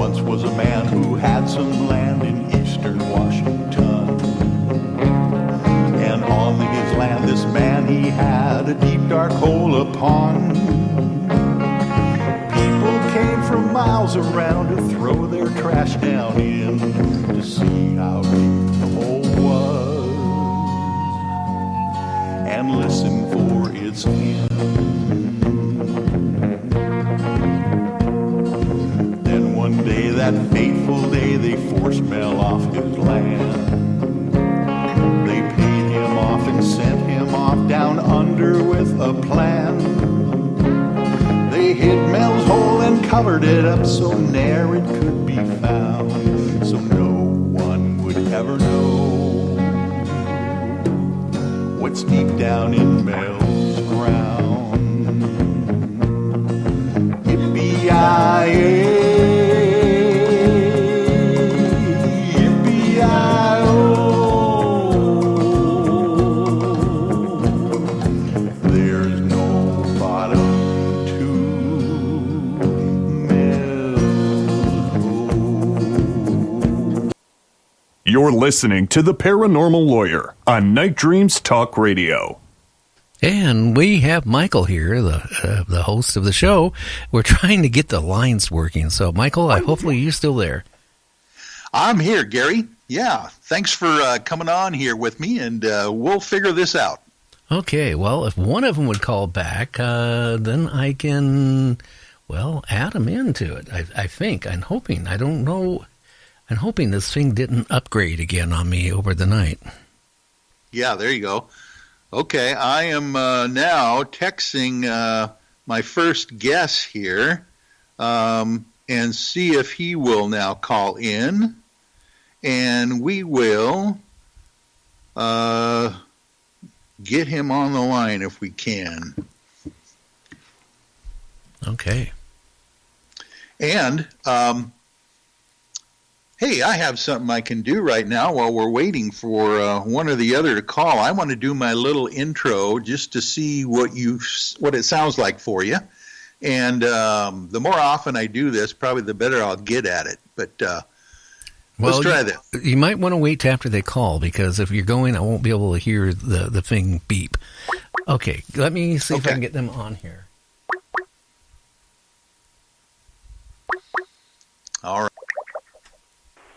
once was a man who had some land in eastern Washington. And on his land this man he had a deep dark hole upon. People came from miles around to throw their trash down in to see how deep the hole was and listen for its end. Then one day, that fateful day, they forced Mel off his land. They paid him off and sent him off down under with a plan. They hid Mel's hole and covered it up so ne'er it could be found, so no one would ever know what's deep down in Mel's ground. Yippee-yi-yay, yippee-yi-oh. There's no bottom to Mel's hole. You're listening to The Paranormal Lawyer on Night Dreams Talk Radio. And we have Michael here, the host of the show. We're trying to get the lines working. So, Michael, hopefully you're still there. I'm here, Gary. Yeah, thanks for coming on here with me, and we'll figure this out. Okay, well, if one of them would call back, then I can, add them into it. I think. I'm hoping. I don't know. I'm hoping this thing didn't upgrade again on me over the night. Yeah, there you go. Okay, I am now texting my first guest here and see if he will now call in, and we will get him on the line if we can. Okay. And, hey, I have something I can do right now while we're waiting for one or the other to call. I want to do my little intro just to see what it sounds like for you. And the more often I do this, probably the better I'll get at it. But let's try this. You might want to wait till after they call, because if you're going, I won't be able to hear the thing beep. Okay, let me see if I can get them on here. All right.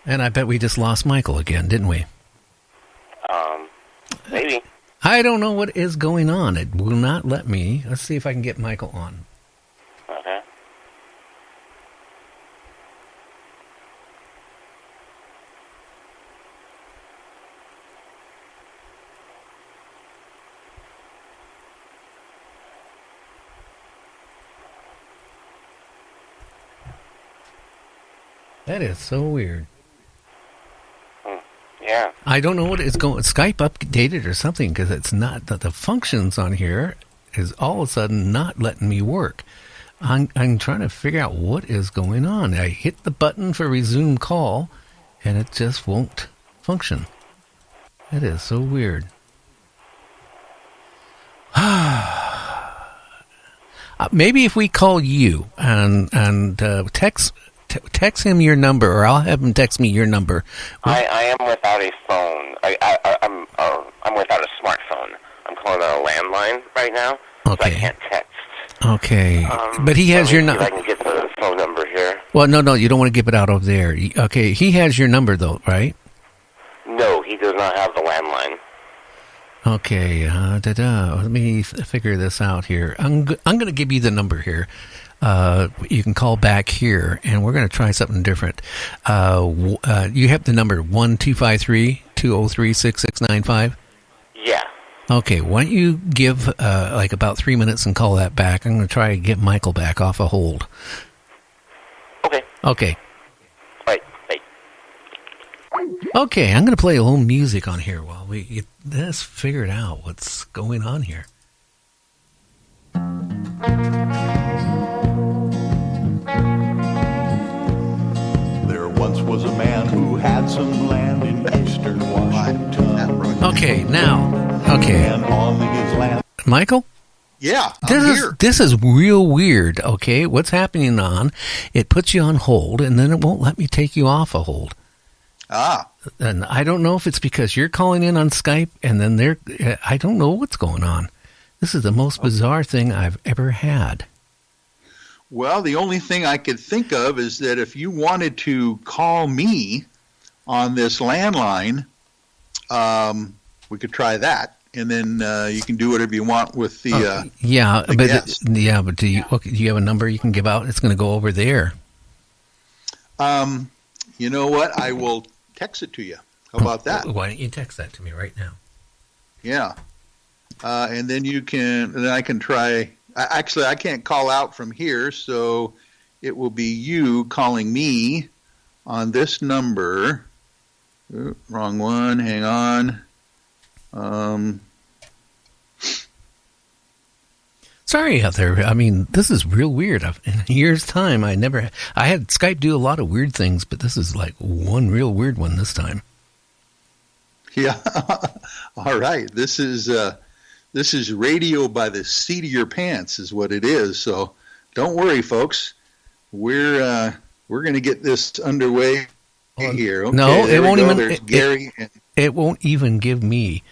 And I bet we just lost Michael again, didn't we? Maybe. I don't know what is going on. It will not let me. Let's see if I can get Michael on. Okay. That is so weird. Yeah. I don't know what is going. Skype updated or something, because it's not that the functions on here is all of a sudden not letting me work. I'm trying to figure out what is going on. I hit the button for resume call, and it just won't function. That is so weird. Maybe if we call you and text him your number, or I'll have him text me your number. I am without a phone. I'm without a smartphone. I'm calling on a landline right now, so I can't text. Okay, but he has your number. I can get the phone number here. Well, no, you don't want to give it out over there. Okay, he has your number though, right? No, he does not have the landline. Okay, let me figure this out here. I'm going to give you the number here. You can call back here, and we're going to try something different. You have the number 1-253-203-6695? Yeah. Okay, why don't you give like about 3 minutes and call that back? I'm going to try to get Michael back off a hold. Okay. Okay. All right. Bye. Okay, I'm going to play a little music on here while we get this figured out, what's going on here. There once was a man who had some land in eastern Washington. Okay, now. Okay. And on his land. Michael? Yeah, I'm here. This is real weird, okay? What's happening it puts you on hold, and then it won't let me take you off a hold. Ah, And I don't know if it's because you're calling in on Skype, and then I don't know what's going on. This is the most bizarre thing I've ever had. well, the only thing I could think of is that if you wanted to call me on this landline, we could try that. And then you can do whatever you want with the guest. But do you have a number you can give out? It's going to go over there. You know what? I will text it to you. How about that? Why don't you text that to me right now? Yeah. And then I can try. Actually, I can't call out from here, so it will be you calling me on this number. Wrong one. Hang on. Sorry out there. I mean, this is real weird. In a year's time, I had Skype do a lot of weird things, but this is like one real weird one this time. Yeah. All right. This is radio by the seat of your pants is what it is. So don't worry, folks. We're going to get this underway here. Okay, no, it won't even. There's Gary. It won't even give me.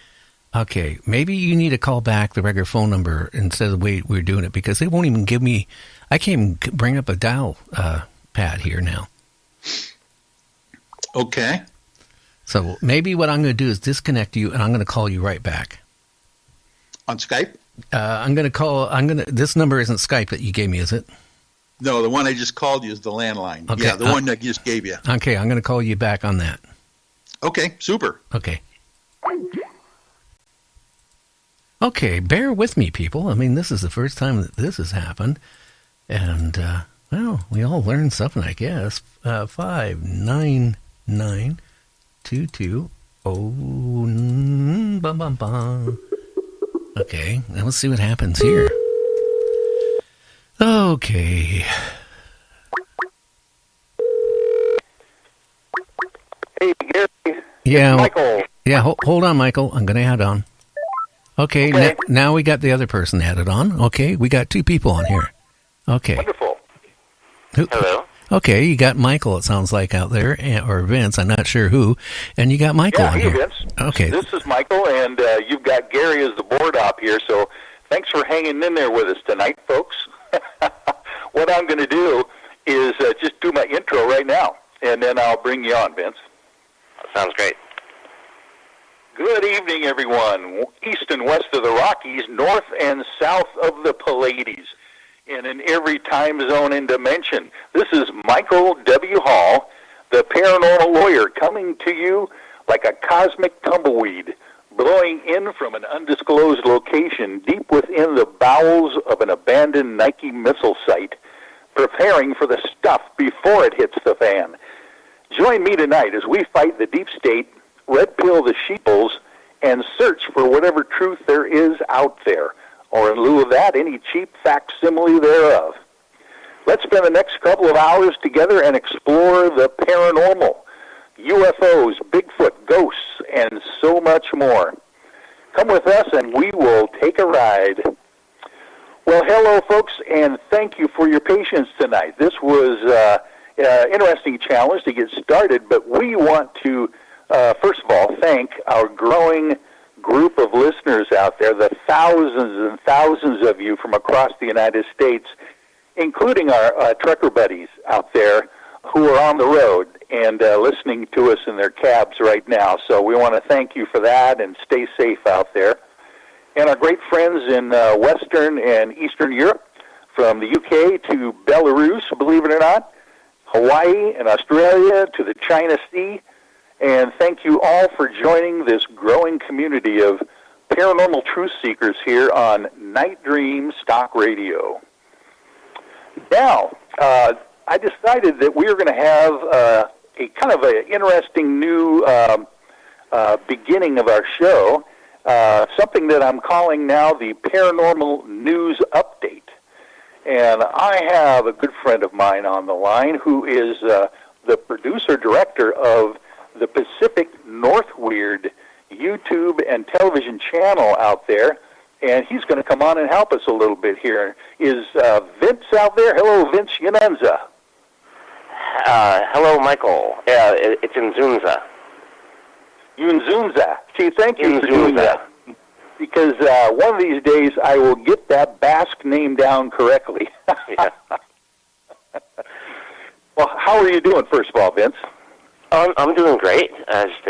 Okay, maybe you need to call back the regular phone number instead of the way we're doing it, because they won't even give me. I can't even bring up a dial pad here now. Okay. So maybe what I'm going to do is disconnect you, and I'm going to call you right back. On Skype? This number isn't Skype that you gave me, is it? No, the one I just called you is the landline. Okay, yeah, the one I just gave you. Okay, I'm going to call you back on that. Okay, super. Okay. Okay, bear with me, people. I mean, this is the first time that this has happened. And, well, we all learned something, I guess. 59922. Okay, now let's see what happens here. Okay. Hey, Gary. Yeah. Michael. Yeah, hold on, Michael. I'm going to add on. Okay. Now we got the other person added on. Okay, we got two people on here. Okay. Wonderful. Hello. Okay, you got Michael, it sounds like, out there, or Vince, I'm not sure who, and you got Michael on hey, here. Vince. Okay. This is Michael, and you've got Gary as the board op here, so thanks for hanging in there with us tonight, folks. What I'm going to do is just do my intro right now, and then I'll bring you on, Vince. Sounds great. Good evening, everyone. East and west of the Rockies, north and south of the Pleiades, and in every time zone and dimension. This is Michael W. Hall, the paranormal lawyer, coming to you like a cosmic tumbleweed, blowing in from an undisclosed location deep within the bowels of an abandoned Nike missile site, preparing for the stuff before it hits the fan. Join me tonight as we fight the deep state, red pill the sheeples, and search for whatever truth there is out there, or in lieu of that, any cheap facsimile thereof. Let's spend the next couple of hours together and explore the paranormal, UFOs, Bigfoot, ghosts, and so much more. Come with us and we will take a ride. Well, hello, folks, and thank you for your patience tonight. This was an interesting challenge to get started, but we want to, first of all, thank our growing group of listeners out there, the thousands and thousands of you from across the United States, including our trucker buddies out there who are on the road and listening to us in their cabs right now. So we want to thank you for that, and stay safe out there. And our great friends in Western and Eastern Europe, from the UK to Belarus, believe it or not, Hawaii and Australia to the China Sea. And thank you all for joining this growing community of paranormal truth seekers here on Night Dreams Talk Radio. Now, I decided that we were going to have a kind of an interesting new beginning of our show, something that I'm calling now the Paranormal News Update. And I have a good friend of mine on the line who is the producer-director of the Pacific North Weird YouTube and television channel out there. and he's going to come on and help us a little bit here. Is Vince out there? Hello, Vince Yznunza. Hello, Michael. It's Yznunza. Yznunza. Gee, thank you for doing that. Because one of these days I will get that Basque name down correctly. Yeah. Well, how are you doing, first of all, Vince? I'm doing great. Just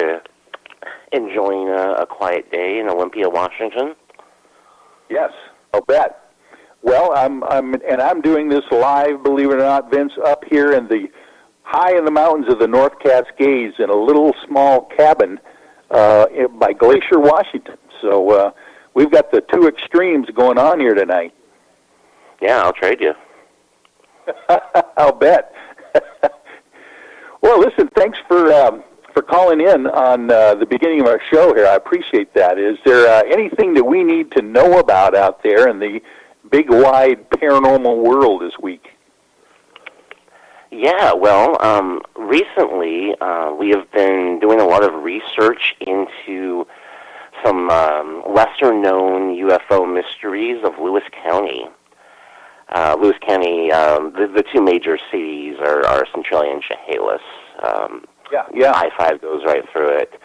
enjoying a quiet day in Olympia, Washington. Yes, I'll bet. Well, I'm doing this live, believe it or not, Vince, up here high in the mountains of the North Cascades in a little small cabin by Glacier, Washington. So we've got the two extremes going on here tonight. Yeah, I'll trade you. I'll bet. Well, listen, thanks for calling in on the beginning of our show here. I appreciate that. Is there anything that we need to know about out there in the big, wide paranormal world this week? Yeah, well, recently we have been doing a lot of research into some lesser-known UFO mysteries of Lewis County. Lewis County, the two major cities are Centralia and Chehalis. Yeah. I-5 goes right through it.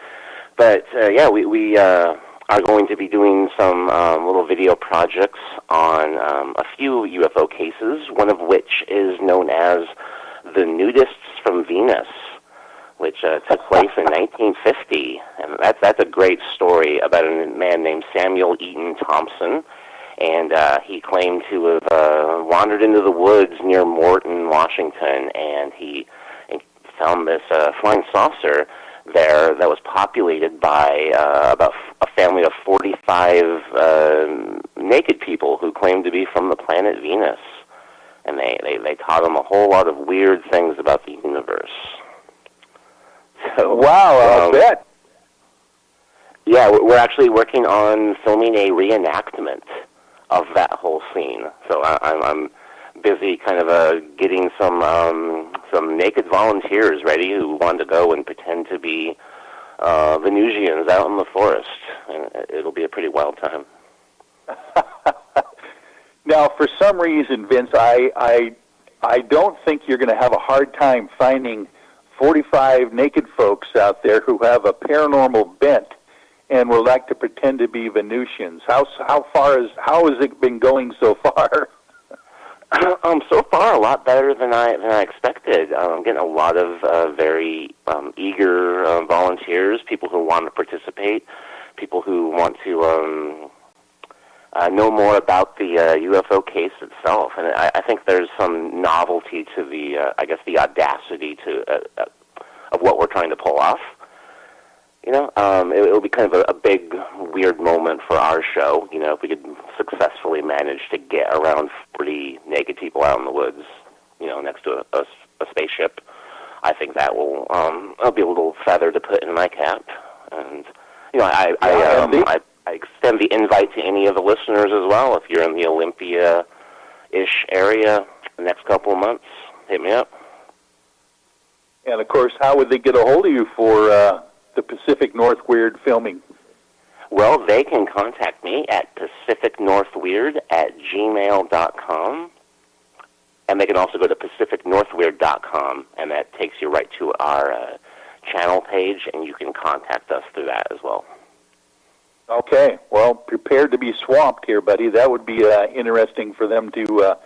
But, we are going to be doing some little video projects on a few UFO cases, one of which is known as the Nudists from Venus, which took place in 1950. And that's a great story about a man named Samuel Eaton Thompson. And he claimed to have wandered into the woods near Morton, Washington, and he found this flying saucer there that was populated by about a family of 45 naked people who claimed to be from the planet Venus. And they taught him a whole lot of weird things about the universe. So, wow, I'll bet. Yeah, we're actually working on filming a reenactment of that whole scene. So I'm busy kind of getting some naked volunteers ready who want to go and pretend to be Venusians out in the forest. And it'll be a pretty wild time. Now, for some reason, Vince, I don't think you're going to have a hard time finding 45 naked folks out there who have a paranormal bent and would like to pretend to be Venusians. How has it been going so far? So far, a lot better than I expected. I'm getting a lot of very eager volunteers, people who want to participate, people who want to know more about the UFO case itself. And I think there's some novelty to the audacity of what we're trying to pull off. You know, it'll be kind of a big, weird moment for our show, you know, if we could successfully manage to get around 40 naked people out in the woods, you know, next to a spaceship. I think that will I'll be a little feather to put in my cap. And, you know, I extend the invite to any of the listeners as well. If you're in the Olympia-ish area the next couple of months, hit me up. And, of course, how would they get a hold of you for the Pacific North Weird filming? Well, they can contact me at pacificnorthweird@gmail.com, and they can also go to pacificnorthweird.com, and that takes you right to our channel page, and you can contact us through that as well. Okay. Well, prepared to be swamped here, buddy. That would be interesting for them to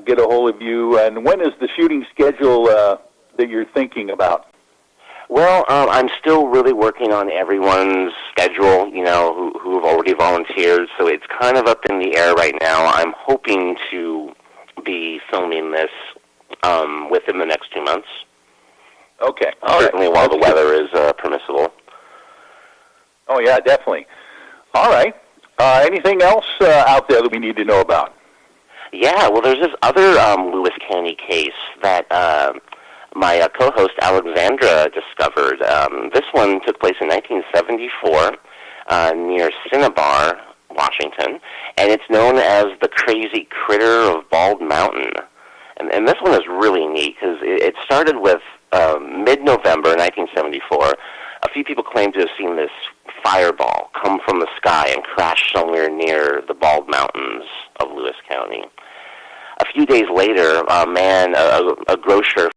get a hold of you. And when is the shooting schedule that you're thinking about? Well, I'm still really working on everyone's schedule, you know, who have already volunteered, so it's kind of up in the air right now. I'm hoping to be filming this within the next 2 months. Okay. Certainly while the weather is permissible. Oh, yeah, definitely. All right. Anything else out there that we need to know about? Yeah, well, there's this other Lewis County case that my co-host Alexandra discovered. This one took place in 1974 near Cinnabar, Washington, and it's known as the Crazy Critter of Bald Mountain. And this one is really neat because it started with mid-November 1974. A few people claim to have seen this fireball come from the sky and crash somewhere near the Bald Mountains of Lewis County. A few days later, a grocer